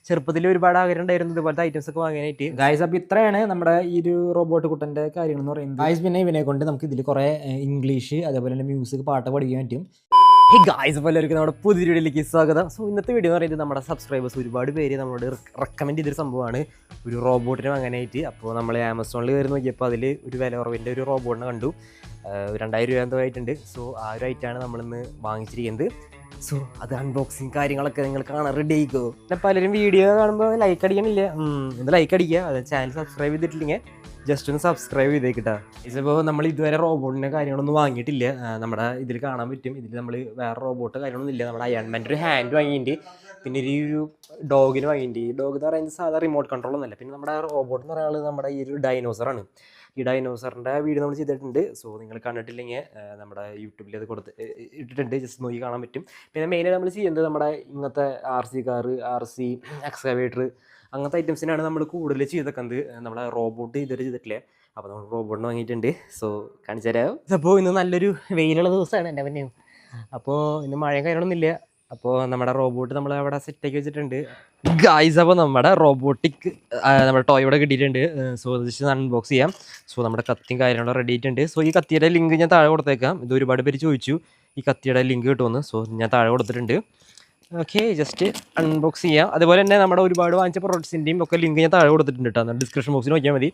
ചെറുപ്പത്തിൽ ഒരുപാട് ആഗ്രഹം ഉണ്ടായിരുന്നു ഇതുപോലത്തെ ഐറ്റംസ് ഒക്കെ വാങ്ങാനായിട്ട്. ഗായ്സ് അപ്പോൾ ഇത്രയാണ് നമ്മുടെ ഈ ഒരു റോബോട്ട് കുട്ടൻ്റെ കാര്യങ്ങൾ എന്ന് പറയുന്നത്. ഗായ്സ് പിന്നെ ഇവനെ കൊണ്ട് നമുക്ക് ഇതിൽ കുറേ ഇംഗ്ലീഷ് അതേപോലെ തന്നെ മ്യൂസിക് പാട്ട് പഠിക്കാൻ പറ്റും. ഈ ഗായ്സ് പോലെ നമ്മുടെ പുതിയ വീഡിയോയിലേക്ക് സ്വാഗതം. സോ ഇന്നത്തെ വീഡിയോ എന്ന് പറയുന്നത് നമ്മുടെ സബ്സ്ക്രൈബേഴ്സ് ഒരുപാട് പേര് നമ്മളോട് റെക്കമെൻഡ് ചെയ്തൊരു സംഭവമാണ് ഒരു റോബോട്ടിനെ വാങ്ങാനായിട്ട്. അപ്പോൾ നമ്മൾ ആമസോണിൽ കയറി നോക്കിയപ്പോൾ അതിൽ ഒരു വില കുറവിൻ്റെ ഒരു റോബോട്ടിനെ കണ്ടു. 2000 രൂപ എന്തോ ആയിട്ടുണ്ട്. സോ ആ ഒരു ഐറ്റാണ് നമ്മളിന്ന് വാങ്ങിച്ചിരിക്കുന്നത്. സോ അത് അൺബോക്സിങ് കാര്യങ്ങളൊക്കെ നിങ്ങൾ കാണാൻ റെഡി ആയിക്കോ. പിന്നെ പലരും വീഡിയോ കാണുമ്പോൾ ലൈക്ക് അടിക്കണില്ല, ഒന്ന് ലൈക്ക് അടിക്കുക. അത് ചാനൽ സബ്സ്ക്രൈബ് ചെയ്തിട്ടില്ലെങ്കിൽ ജസ്റ്റ് ഒന്ന് സബ്സ്ക്രൈബ് ചെയ്തേക്കിട്ടാ. ഇതിപ്പോൾ നമ്മൾ ഇതുവരെ റോബോട്ടിൻ്റെ കാര്യങ്ങളൊന്നും വാങ്ങിയിട്ടില്ല. നമ്മുടെ ഇതിൽ കാണാൻ പറ്റും. ഇതിൽ നമ്മൾ വേറെ റോബോട്ട് കാര്യങ്ങളൊന്നും ഇല്ല. നമ്മുടെ അയൺമാൻ്റെ ഒരു ഹാൻഡ് വാങ്ങിയിട്ടുണ്ട്, പിന്നെ ഈ ഒരു ഡോഗിന് വാങ്ങിയിട്ടുണ്ട്. ഈ ഡോഗ് എന്ന് പറയുന്നത് സാധാരണ റിമോട്ട് കൺട്രോൾ ഒന്നുമല്ല. പിന്നെ നമ്മുടെ റോബോട്ട് എന്ന് പറയുന്നത് നമ്മുടെ ഈ ഒരു ഡൈനോസറാണ്. ഈ ഡൈനോസറിൻ്റെ വീഡിയോ നമ്മൾ ചെയ്തിട്ടുണ്ട്. സോ നിങ്ങൾ കണ്ടിട്ടില്ലെങ്കിൽ നമ്മുടെ യൂട്യൂബിൽ അത് ഇട്ടിട്ടുണ്ട്, ജസ്റ്റ് നോക്കി കാണാൻ പറ്റും. പിന്നെ മെയിനായിട്ട് നമ്മൾ ചെയ്യുന്നത് നമ്മുടെ ഇങ്ങനത്തെ RC കാർ, RC എക്സ്കവേറ്റർ അങ്ങനത്തെ ഐറ്റംസിനാണ് നമ്മൾ കൂടുതൽ ചെയ്തേക്കുന്നത്. നമ്മളെ റോബോട്ട് ഇതുവരെ ചെയ്തിട്ടില്ല. അപ്പോൾ നമ്മൾ റോബോട്ടിന് വാങ്ങിയിട്ടുണ്ട്. സോ കാണിച്ചു തരാം. അപ്പോൾ ഇന്ന് നല്ലൊരു വെയിലുള്ള ദിവസമാണ് എൻ്റെ മുന്നേ. അപ്പോൾ ഇന്ന് മഴയും കാര്യങ്ങളൊന്നുമില്ല. അപ്പോൾ നമ്മുടെ റോബോട്ട് നമ്മൾ അവിടെ സെറ്റാക്കി വെച്ചിട്ടുണ്ട് ഗായ്സ്. അപ്പോൾ നമ്മുടെ റോബോട്ടിക് നമ്മുടെ ടോയ് ഇവിടെ കിട്ടിയിട്ടുണ്ട്. സോ ജസ്റ്റ് അൺബോക്സ് ചെയ്യാം. സോ നമ്മുടെ കത്തിയും കാര്യങ്ങളും റെഡി ആയിട്ടുണ്ട്. സോ ഈ കത്തിയുടെ ലിങ്ക് ഞാൻ താഴെ കൊടുത്തേക്കാം. ഇത് ഒരുപാട് പേര് ചോദിച്ചു ഈ കത്തിയുടെ ലിങ്ക് കിട്ടുമെന്ന്. സോ ഞാൻ താഴെ കൊടുത്തിട്ടുണ്ട്. ഓക്കെ, ജസ്റ്റ് അൺബോക്സ് ചെയ്യാം. അതുപോലെ തന്നെ നമ്മുടെ ഒരുപാട് വാങ്ങിച്ച പ്രൊഡക്ട്സിൻ്റെയും ഒക്കെ ലിങ്ക് ഞാൻ താഴെ കൊടുത്തിട്ടുണ്ട് കേട്ടോ. ഡിസ്ക്രിപ്ഷൻ ബോക്സിൽ നോക്കിയാൽ മതി.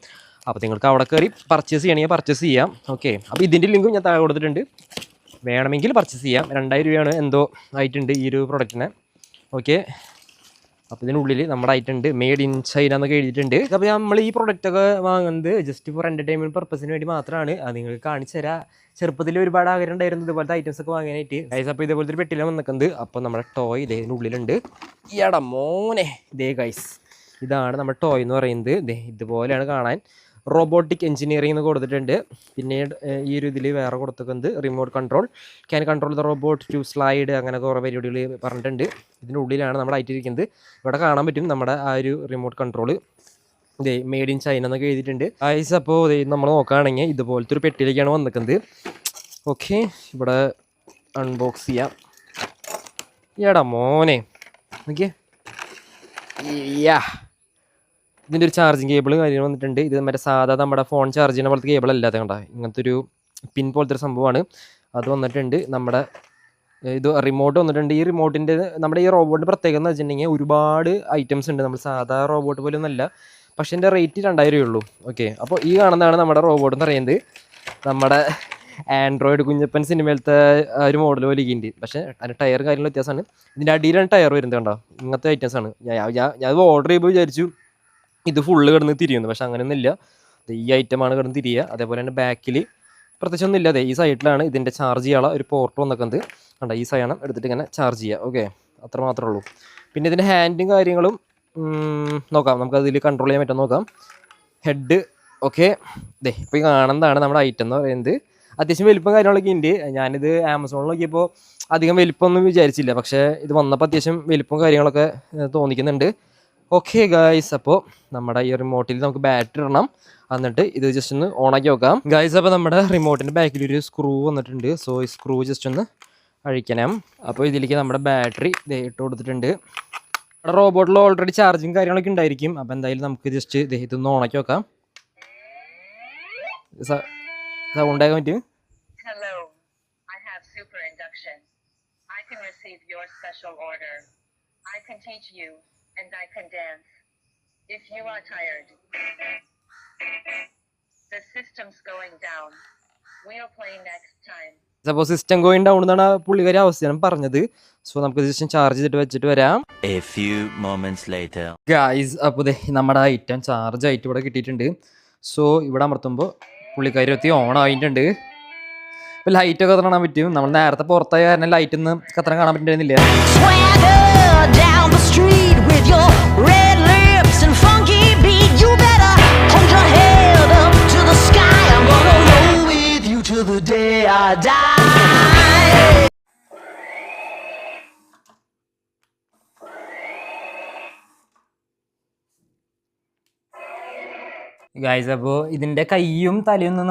അപ്പോൾ നിങ്ങൾക്ക് അവിടെ കയറി പർച്ചേസ് ചെയ്യണമെങ്കിൽ പർച്ചേസ് ചെയ്യാം. ഓക്കെ, അപ്പോൾ ഇതിൻ്റെ ലിങ്കും ഞാൻ താഴെ കൊടുത്തിട്ടുണ്ട്. വേണമെങ്കിൽ പർച്ചേസ് ചെയ്യാം. 2000 രൂപയാണ് എന്തോ ആയിട്ടുണ്ട് ഈ ഒരു പ്രൊഡക്റ്റിന്. ഓക്കെ, അപ്പോൾ ഇതിനുള്ളിൽ നമ്മുടെ ആയിട്ടുണ്ട് മെയ്ഡ് ഇൻ ചൈന എന്നൊക്കെ എഴുതിയിട്ടുണ്ട്. അപ്പോൾ നമ്മൾ ഈ പ്രൊഡക്റ്റൊക്കെ വാങ്ങുന്നത് ജസ്റ്റ് ഫോർ എൻ്റർടൈൻമെൻറ്റ് പർപ്പസിന് വേണ്ടി മാത്രമാണ്. അത് നിങ്ങൾക്ക് കാണിച്ചു തരാം. ചെറുപ്പത്തിൽ ഒരുപാട് ആഗ്രഹം ഉണ്ടായിരുന്നു ഇതുപോലത്തെ ഐറ്റംസ് ഒക്കെ വാങ്ങാനായിട്ട്. ഗൈസ് അപ്പോൾ ഇതേപോലത്തെ ഒരു പെട്ടിയിലാണ് വന്നിരിക്കുന്നത്. അപ്പോൾ നമ്മുടെ ടോയ് ഇതിനുള്ളിലുണ്ട്. ഈടാ മോനെ, ഇതേ ഗൈസ്, ഇതാണ് നമ്മുടെ ടോയ് എന്ന് പറയുന്നത്. ഇതുപോലെയാണ് കാണാൻ. റോബോട്ടിക് എഞ്ചിനീയറിംഗ് എന്ന് കൊടുത്തിട്ടുണ്ട്. പിന്നീട് ഈ ഒരു ഇതിൽ വേറെ കൊടുത്തിരിക്കുന്നത് remote control, can control the robot to slide, അങ്ങനെ കുറേ പരിപാടികൾ പറഞ്ഞിട്ടുണ്ട്. ഇതിനുള്ളിലാണ് നമ്മുടെ ആയിട്ടിരിക്കുന്നത്. ഇവിടെ കാണാൻ പറ്റും നമ്മുടെ ആ ഒരു remote control. Made in China എന്നൊക്കെ എഴുതിയിട്ടുണ്ട്. ഐസ് അപ്പോൾ നമ്മൾ നോക്കുകയാണെങ്കിൽ ഇതുപോലത്തെ ഒരു പെട്ടിയിലേക്കാണ് വന്നിരിക്കുന്നത്. ഓക്കെ, ഇവിടെ അൺബോക്സ് ചെയ്യാം. ഏടാ മോനെ, ഓക്കെ, ഇതിൻ്റെ ഒരു ചാർജിങ് കേബിൾ കാര്യങ്ങൾ വന്നിട്ടുണ്ട്. ഇത് മറ്റേ സാധാ നമ്മുടെ ഫോൺ ചാർജ് ചെയ്യുന്ന പോലത്തെ കേബിൾ അല്ലാതെ കണ്ട ഇങ്ങനത്തെ ഒരു പിൻ പോലത്തെ ഒരു സംഭവമാണ്. അത് വന്നിട്ടുണ്ട്. നമ്മുടെ ഇത് റിമോട്ട് വന്നിട്ടുണ്ട്. ഈ റിമോട്ടിൻ്റെ നമ്മുടെ ഈ റോബോട്ടിൻ്റെ പ്രത്യേകത എന്ന് വെച്ചിട്ടുണ്ടെങ്കിൽ ഒരുപാട് ഐറ്റംസ് ഉണ്ട്. നമ്മൾ സാധാ റോബോട്ട് പോലും ഒന്നല്ല, പക്ഷേ എൻ്റെ റേറ്റ് 2000 രൂപയേ ഉള്ളൂ. ഓക്കെ, അപ്പോൾ ഈ കാണുന്നതാണ് നമ്മുടെ റോബോട്ട് എന്ന് പറയുന്നത്. നമ്മുടെ ആൻഡ്രോയിഡ് കുഞ്ഞപ്പൻ സിനിമയിലത്തെ ഒരു മോഡൽ പോലെ ഇരിക്കുന്നുണ്ട്. പക്ഷേ അതിൻ്റെ ടയർ കാര്യങ്ങൾ വ്യത്യാസമാണ്. ഇതിൻ്റെ അടിയിലാണ് ടയർ വരുന്നത് കണ്ടോ. ഇങ്ങനത്തെ ഐറ്റംസാണ്. ഞാൻ ഓർഡർ ചെയ്യുമ്പോൾ വിചാരിച്ചു ഇത് ഫുള്ള് കിടന്ന് തിരിയുന്നു, പക്ഷെ അങ്ങനെയൊന്നുമില്ല. ഈ ഐറ്റമാണ് കിടന്ന് തിരിയുക. അതേപോലെ തന്നെ ബാക്കിൽ പ്രത്യേകിച്ചൊന്നും ഇല്ലാതെ ഈ സൈഡിലാണ് ഇതിൻ്റെ ചാർജ് ചെയ്യാനുള്ള ഒരു പോർട്ട് വന്നിരിക്കുന്നത്. കണ്ടോ, ഈ സാധനം എടുത്തിട്ട് ഇങ്ങനെ ചാർജ് ചെയ്യുക. ഓക്കെ, അത്ര മാത്രമേ ഉള്ളൂ. പിന്നെ ഇതിൻ്റെ ഹാൻഡും കാര്യങ്ങളും നോക്കാം. നമുക്കതിൽ കൺട്രോൾ ചെയ്യാൻ പറ്റും നോക്കാം. ഹെഡ് ഓക്കെ, ഇപ്പോൾ ഈ കാണുന്നതാണ് നമ്മുടെ ഐറ്റം എന്ന് പറയുന്നത്. അത്യാവശ്യം വലിപ്പം കാര്യങ്ങളൊക്കെ ഉണ്ട്. ഞാനിത് ആമസോണിൽ നോക്കിയപ്പോൾ അധികം വലിപ്പമൊന്നും വിചാരിച്ചില്ല, പക്ഷേ ഇത് വന്നപ്പോൾ അത്യാവശ്യം വലിപ്പം കാര്യങ്ങളൊക്കെ തോന്നിക്കുന്നുണ്ട്. ഓക്കെ ഗായ്സ്, അപ്പോൾ നമ്മുടെ ഈ റിമോട്ടിൽ നമുക്ക് ബാറ്ററി ഇടണം. എന്നിട്ട് ഇത് ജസ്റ്റ് ഒന്ന് ഓണാക്കി നോക്കാം ഗായ്സ്. അപ്പോൾ നമ്മുടെ റിമോട്ടിൻ്റെ ബാക്കിൽ ഒരു സ്ക്രൂ വന്നിട്ടുണ്ട്. സോ ഈ സ്ക്രൂ ജസ്റ്റ് ഒന്ന് അഴിക്കണം. അപ്പോൾ ഇതിലേക്ക് നമ്മുടെ ബാറ്ററി ഇട്ട് കൊടുത്തിട്ടുണ്ട്. നമ്മുടെ റോബോട്ടിൽ ഓൾറെഡി ചാർജിങ് കാര്യങ്ങളൊക്കെ ഉണ്ടായിരിക്കും. അപ്പോൾ എന്തായാലും നമുക്ക് ജസ്റ്റ് ഇതൊന്ന് ഓണാക്കി നോക്കാം. സൗണ്ട് ആക്കാൻ പറ്റും. And I can dance if you are tired. The system's going down. We'll play next time. അപ്പോൾ സിസ്റ്റം ഗോയിങ് ഡൗൺ എന്നാണ് പുള്ളിക്കാരി അവസാനം പറഞ്ഞത്. സോ നമുക്ക് ജസ്റ്റ് ചാർജ് ചെയ്തിട്ട് വെച്ചിട്ട് വരാം. A few moments later. Guys, അപ്പോൾ നമ്മുടെ ഐറ്റം ചാർജ് ആയിട്ട് ഇവിടെ കിട്ടിയിട്ടുണ്ട്. സോ ഇവിടെ അമർത്തുമ്പോൾ പുള്ളിക്കാരി എത്തി ഓൺ ആയിട്ടുണ്ട്. ഇപ്പോൾ ലൈറ്റൊക്കെ കാണാൻ പറ്റും. നമ്മൾ നേരത്തെ പുറത്തായ കാരണം ലൈറ്റൊന്നും കത്തറ കാണാൻ പറ്റുന്നില്ല. Down the street with your red lips and funky beat, you better hold your head up to the sky. I'm gonna roll with you till the day I die. Guys, അപ്പോൾ ഇതിൻ്റെ കൈയും തലയൊന്നും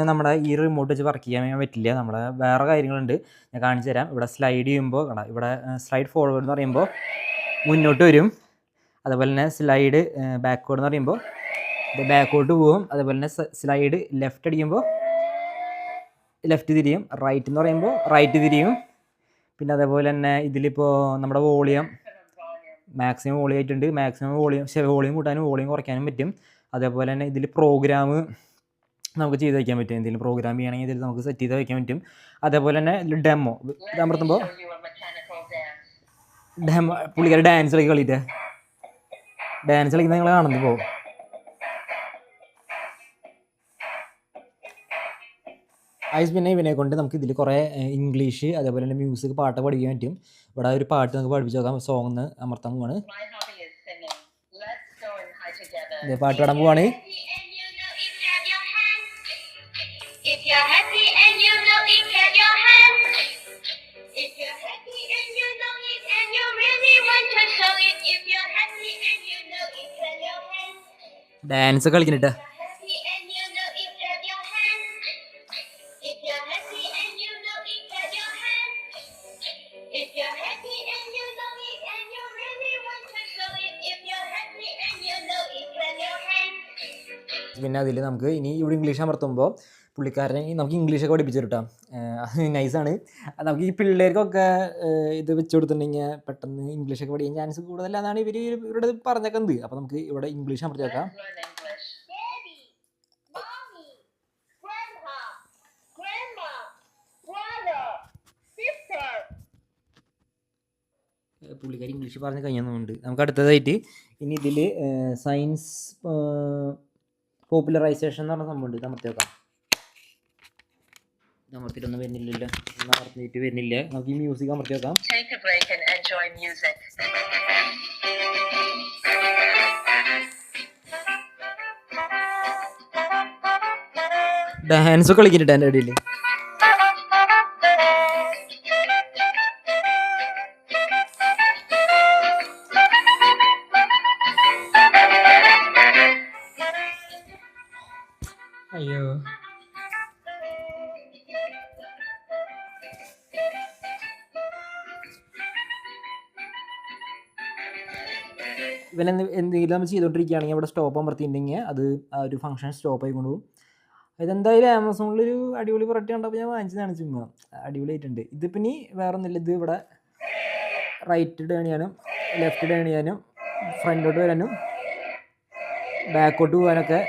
നമ്മുടെ ഈ റിമോട്ട് വെച്ച് work ചെയ്യാൻ പറ്റില്ല. നമ്മുടെ വേറെ കാര്യങ്ങളുണ്ട്, ഞാൻ കാണിച്ചു തരാം. ഇവിടെ സ്ലൈഡ് ചെയ്യുമ്പോൾ ഇവിടെ സ്ലൈഡ് ഫോർവേഡ് എന്ന് പറയുമ്പോൾ മുന്നോട്ട് വരും. അതുപോലെ തന്നെ സ്ലൈഡ് ബാക്ക്വേർഡ് എന്ന് പറയുമ്പോൾ ഇത് ബാക്കോട്ട് പോകും. അതുപോലെ തന്നെ സ്ലൈഡ് ലെഫ്റ്റ് അടിക്കുമ്പോൾ ലെഫ്റ്റ് തിരിയും, റൈറ്റ് എന്ന് പറയുമ്പോൾ റൈറ്റ് തിരിയും. പിന്നെ അതേപോലെ തന്നെ ഇതിലിപ്പോൾ നമ്മുടെ വോളിയം മാക്സിമം വോളിയം ആയിട്ടുണ്ട്. മാക്സിമം വോളിയം കൂട്ടാനും വോളിയം കുറയ്ക്കാനും പറ്റും. അതേപോലെ തന്നെ ഇതിൽ പ്രോഗ്രാം നമുക്ക് ചെയ്ത് വയ്ക്കാൻ പറ്റും. എന്തെങ്കിലും പ്രോഗ്രാം ചെയ്യണമെങ്കിൽ ഇതിൽ നമുക്ക് സെറ്റ് ചെയ്ത് വയ്ക്കാൻ പറ്റും. അതേപോലെ തന്നെ ഇതിൽ ഡെമോ ഇത് അമർത്തുമ്പോൾ show you a mechanical dance. Demo പുള്ളിക്കാർ ഡാൻസ് കളിക്കുക, ഡാൻസ് കളിക്കുന്ന നിങ്ങൾ കാണുന്നത് പോകും. പിന്നെ ഇവനെ കൊണ്ട് നമുക്ക് ഇതിൽ കുറേ ഇംഗ്ലീഷ് അതേപോലെ തന്നെ മ്യൂസിക് പാട്ട് പഠിക്കാൻ പറ്റും. ഇവിടെ ഒരു പാട്ട് നമുക്ക് പഠിപ്പിച്ച് നോക്കാം. സോങ് എന്ന് അമർത്താൻ പോവാണ്. My hobby is singing. Let's go and high together. ഇതേ പാട്ട് പാടാൻ പോവാണ്. If you're happy and you know it, clap your hands. If you're happy and you know it and you really want to show it. If you're happy and you know it, clap your hands. Dance കളിക്കുന്നുണ്ട്. Happy and you know it, clap your hands. If you're happy and you know it, clap your hands. If you're happy and you know it and you really want to show it. If you're happy and you know it, clap your hands. പിന്നെ അതിൽ നമുക്ക് ഇനി ഇവിടെ English അമർത്തുമ്പോൾ പുള്ളിക്കാരനെ നമുക്ക് ഇംഗ്ലീഷൊക്കെ പഠിപ്പിച്ചു കിട്ടാം. അത് നൈസാണ്. നമുക്ക് ഈ പിള്ളേർക്കൊക്കെ ഇത് വെച്ച് കൊടുത്തിട്ടുണ്ടെങ്കിൽ പെട്ടെന്ന് ഇംഗ്ലീഷൊക്കെ പഠിക്കാൻ ചാൻസ് കൂടുതലാണെന്നാണ് ഇവരുടെ പറഞ്ഞേക്കുന്നത്. അപ്പോൾ നമുക്ക് ഇവിടെ ഇംഗ്ലീഷ് അമർത്തി വെക്കാം. Let's learn English. Daddy, Mommy, Grandpa, Grandma, Brother, Sister. പുള്ളിക്കാരി ഇംഗ്ലീഷ് പറഞ്ഞ് കഴിഞ്ഞുണ്ട്. നമുക്ക് അടുത്തതായിട്ട് ഇനി ഇതിൽ സയൻസ് പോപ്പുലറൈസേഷൻ എന്ന് പറഞ്ഞ സംഭവമുണ്ട്. ഇത് അമർത്തി വെക്കാം. അമർത്തിയിട്ടൊന്നും വരുന്നില്ലല്ലോ, അമർത്തിയിട്ട് വരുന്നില്ല. നമുക്ക് ഈ മ്യൂസിക് അമർത്തി വെക്കാം. Take a break and enjoy music. Dance കളിക്കുന്നുണ്ട് എൻ്റെ ഇടയിൽ. അയ്യോ എന്തെങ്കിലും നമ്മൾ ചെയ്തുകൊണ്ടിരിക്കുകയാണെങ്കിൽ അവിടെ സ്റ്റോപ്പ് അമർത്തിയിട്ടുണ്ടെങ്കിൽ അത് ആ ഒരു ഫംഗ്ഷൻ സ്റ്റോപ്പ് ആയിക്കൊണ്ട് പോകും. ഇതെന്തായാലും ആമസോണിലൊരു അടിപൊളി പ്രൊഡക്റ്റ് കണ്ടപ്പോൾ ഞാൻ വാങ്ങിച്ചതാണ്. ചുമ്മാ അടിപൊളിയായിട്ടുണ്ട്. ഇത് പിന്നെ വേറെ ഒന്നുമില്ല. ഇത് ഇവിടെ റൈറ്റ് ടേൺ ചെയ്യാനും ലെഫ്റ്റ് ടേൺ ചെയ്യാനും ഫ്രണ്ടോട്ട് വരാനും ബാക്കോട്ട് പോകാനൊക്കെ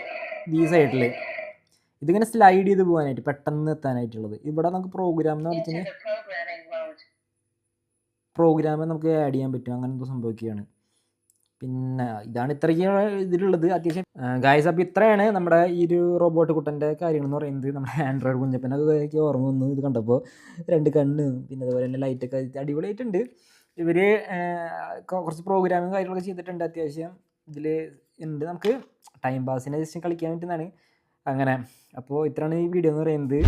ഈ സൈഡിൽ ഇതിങ്ങനെ സ്ലൈഡ് ചെയ്ത് പോകാനായിട്ട് പെട്ടെന്ന് എത്താനായിട്ടുള്ളത്. ഇവിടെ നമുക്ക് പ്രോഗ്രാം എന്ന് Into പറഞ്ഞാൽ the programming mode. പ്രോഗ്രാം നമുക്ക് ആഡ് ചെയ്യാൻ പറ്റും. അങ്ങനെ എന്തോ സംഭവിക്കുകയാണ്. പിന്നെ ഇതാണ് ഇത്രയ്ക്ക് ഇതിലുള്ളത് അത്യാവശ്യം. ഗായ്സ്, അപ്പോൾ ഇത്രയാണ് നമ്മുടെ ഈ ഒരു റോബോട്ട് കുട്ടൻ്റെ കാര്യങ്ങൾ എന്ന് പറയുന്നത്. നമ്മുടെ ആൻഡ്രോയിഡ് കുഞ്ഞപ്പനൊക്കെ ഓർമ്മ വന്നു ഇത് കണ്ടപ്പോൾ. 2 കണ്ണ് പിന്നെ അതുപോലെ തന്നെ ലൈറ്റൊക്കെ അടിപൊളിയായിട്ടുണ്ട്. ഇവർ കുറച്ച് പ്രോഗ്രാമിങ് കാര്യങ്ങളൊക്കെ ചെയ്തിട്ടുണ്ട്. അത്യാവശ്യം ഇതിൽ ഉണ്ട്. നമുക്ക് ടൈം പാസിനെ ജസ്റ്റ് കളിക്കാൻ പറ്റുന്നതാണ്. അങ്ങനെ അപ്പോൾ ഇത്രയാണ് ഈ വീഡിയോ എന്ന് പറയുന്നത്.